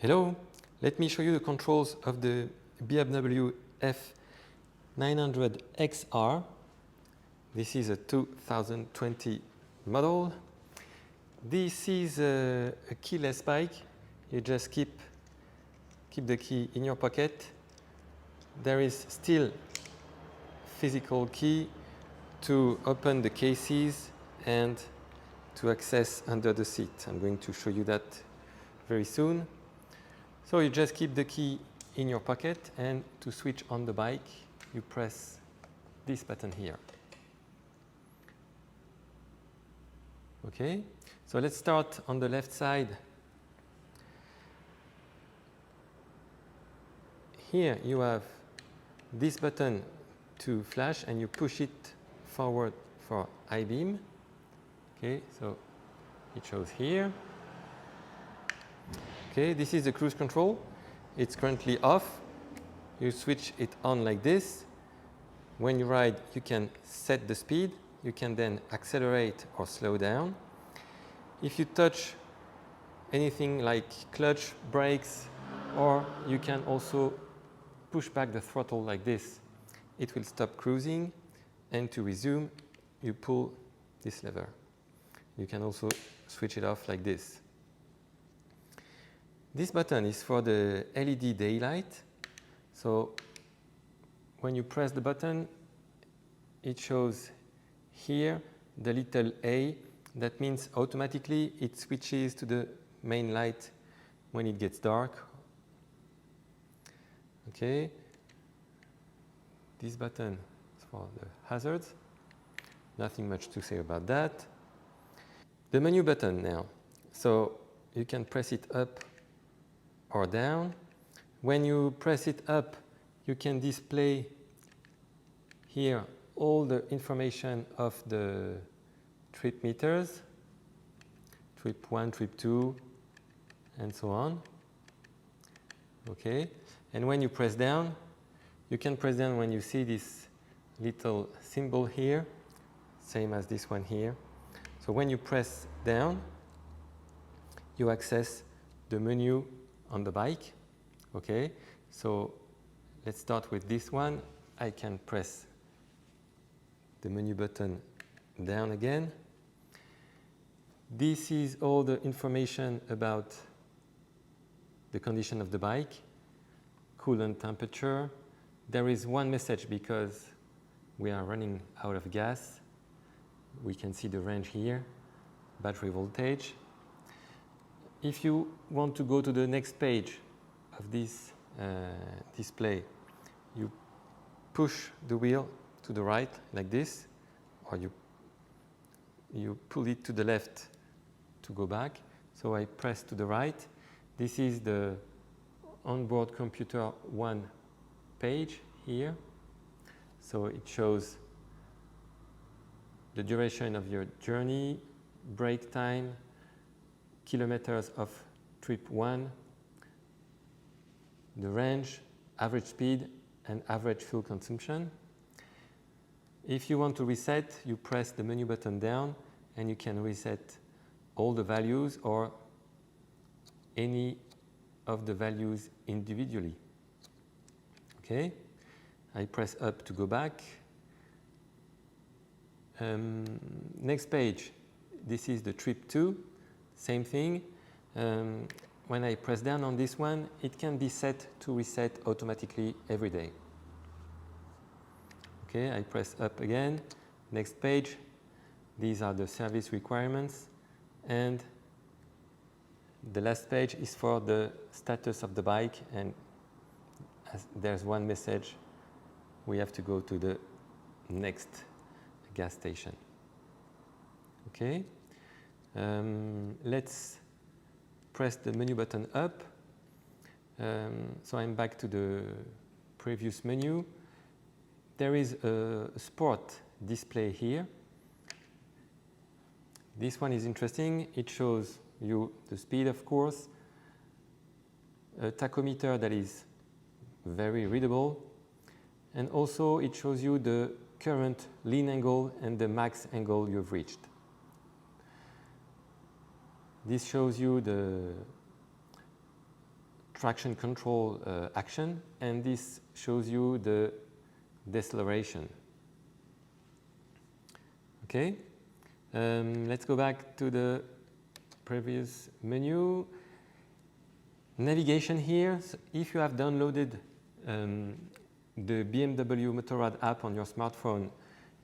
Hello, let me show you the controls of the BMW F900XR. This is a 2020 model. This is a keyless bike. You just keep the key in your pocket. There is still physical key to open the cases and to access under the seat. I'm going to show you that very soon. So you just keep the key in your pocket, and to switch on the bike, you press this button here. Okay, so let's start on the left side. Here you have this button to flash, and you push it forward for high beam. Okay, so it shows here. Okay, this is the cruise control. It's currently off. You switch it on like this. When you ride, you can set the speed. You can then accelerate or slow down. If you touch anything like clutch, brakes, or you can also push back the throttle like this, it will stop cruising. And to resume, you pull this lever. You can also switch it off like this. This button is for the LED daylight. So when you press the button, it shows here the little A. That means automatically it switches to the main light when it gets dark. Okay. This button is for the hazards. Nothing much to say about that. The menu button now. So you can press it up or down. When you press it up, you can display here all the information of the trip meters, trip 1, trip 2, and so on. Okay, and when you press down, you can press down when you see this little symbol here, same as this one here. So when you press down, you access the menu on the bike. Okay, so let's start with this one. I can press the menu button down again. This is all the information about the condition of the bike, coolant temperature. There is one message because we are running out of gas. We can see the range here, battery voltage. If you want to go to the next page of this display, you push the wheel to the right like this, or you pull it to the left to go back. So I press to the right. This is the Onboard Computer 1 page here. So it shows the duration of your journey, brake time, kilometers of trip 1, the range, average speed, and average fuel consumption. If you want to reset, you press the menu button down, and you can reset all the values or any of the values individually. Okay, I press up to go back. Next page, this is the trip 2. Same thing. When I press down on this one, it can be set to reset automatically every day. Okay, I press up again. Next page. These are the service requirements. And the last page is for the status of the bike. And there's one message. We have to go to the next gas station. Okay. Let's press the menu button up. So I'm back to the previous menu. There is a sport display here. This one is interesting. It shows you the speed, of course, a tachometer that is very readable, and also it shows you the current lean angle and the max angle you've reached. This shows you the traction control action, and this shows you the deceleration. Okay, let's go back to the previous menu. Navigation here. So if you have downloaded the BMW Motorrad app on your smartphone,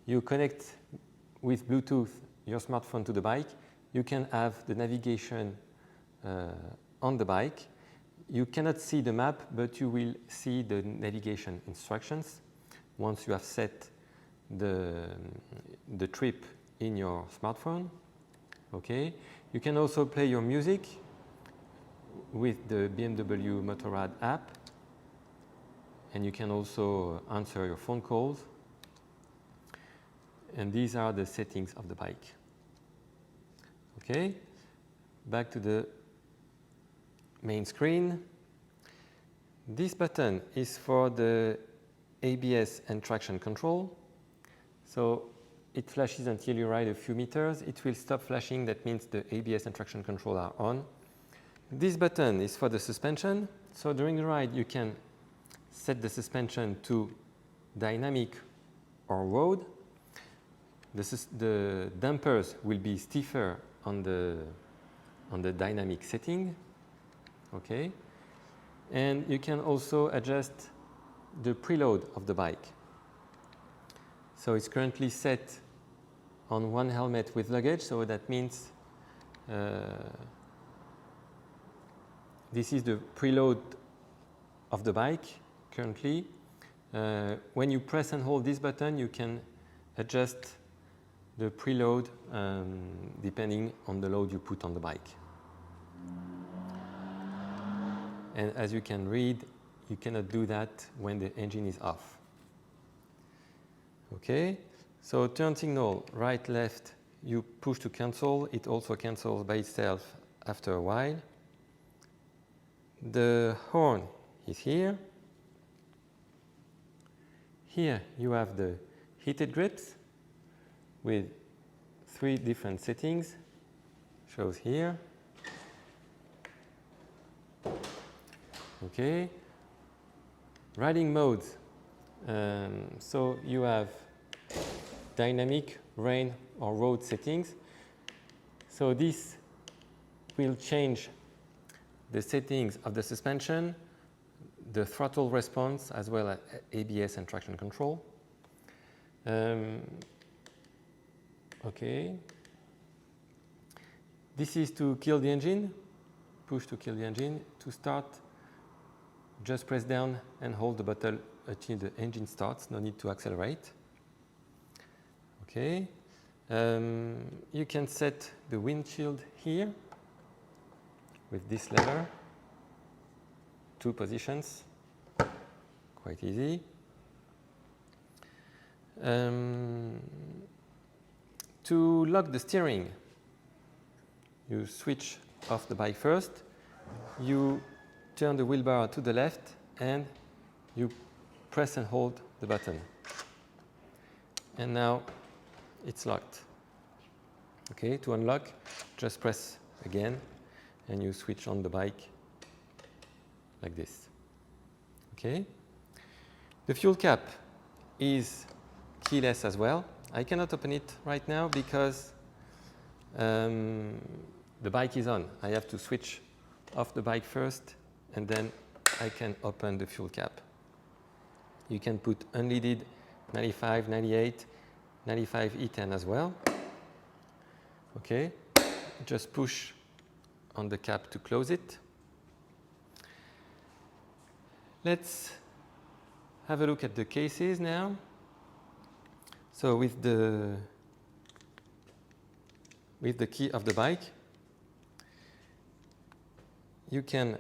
you connect with Bluetooth your smartphone to the bike. You can have the navigation on the bike. You cannot see the map, but you will see the navigation instructions once you have set the trip in your smartphone. Okay. You can also play your music with the BMW Motorrad app, and you can also answer your phone calls. And these are the settings of the bike. Okay, back to the main screen. This button is for the ABS and traction control. So it flashes until you ride a few meters. It will stop flashing. That means the ABS and traction control are on. This button is for the suspension. So during the ride, you can set the suspension to dynamic or road. The dampers will be stiffer on the dynamic setting. Okay, and you can also adjust the preload of the bike. So it's currently set on one helmet with luggage, so that means this is the preload of the bike currently. When you press and hold this button, you can adjust the preload depending on the load you put on the bike. And as you can read, you cannot do that when the engine is off. Okay, so turn signal, right, left, you push to cancel. It also cancels by itself after a while. The horn is here. Here you have the heated grips with 3 different settings, shows here. Okay, riding modes. So you have dynamic, rain or road settings. So this will change the settings of the suspension, the throttle response, as well as ABS and traction control. Okay. This is to kill the engine, push to kill the engine. To start, just press down and hold the button until the engine starts, no need to accelerate. Okay. You can set the windshield here with this lever, 2 positions, quite easy. To lock the steering, you switch off the bike first, you turn the wheelbar to the left, and you press and hold the button. And now it's locked. Okay, to unlock, just press again, and you switch on the bike like this. Okay. The fuel cap is keyless as well. I cannot open it right now because the bike is on. I have to switch off the bike first, and then I can open the fuel cap. You can put unleaded 95, 98, 95 E10 as well. Okay, just push on the cap to close it. Let's have a look at the cases now. So with the key of the bike, you can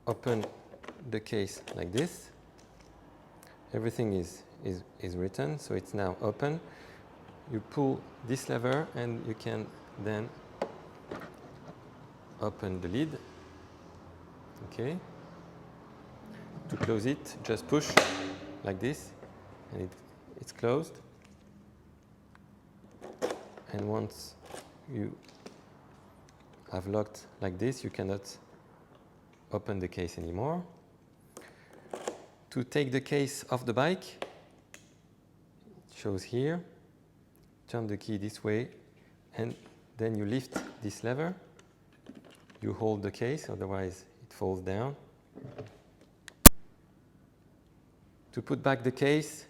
open the case like this. Everything is written, so it's now open. You pull this lever and you can then open the lid. Okay. To close it, just push like this, and it's closed. And once you have locked like this, you cannot open the case anymore. To take the case off the bike, it shows here, turn the key this way, and then you lift this lever. You hold the case, otherwise it falls down. To put back the case,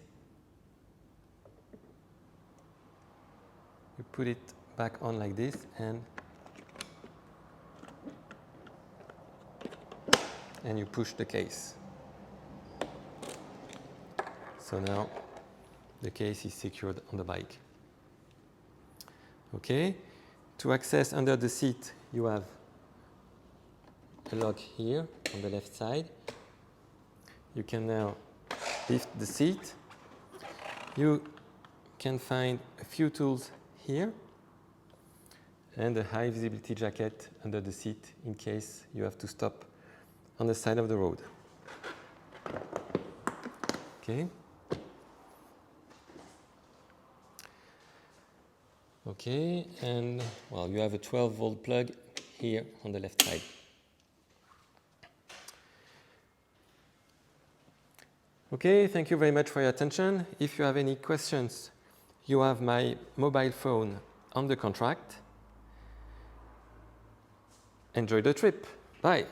you put it back on like this, and you push the case. So now the case is secured on the bike. Okay, to access under the seat, you have a lock here on the left side. You can now lift the seat. You can find a few tools here and a high visibility jacket under the seat in case you have to stop on the side of the road. Okay. Okay, and well, you have a 12-volt plug here on the left side. Okay, thank you very much for your attention. If you have any questions, you have my mobile phone on the contract. Enjoy the trip. Bye.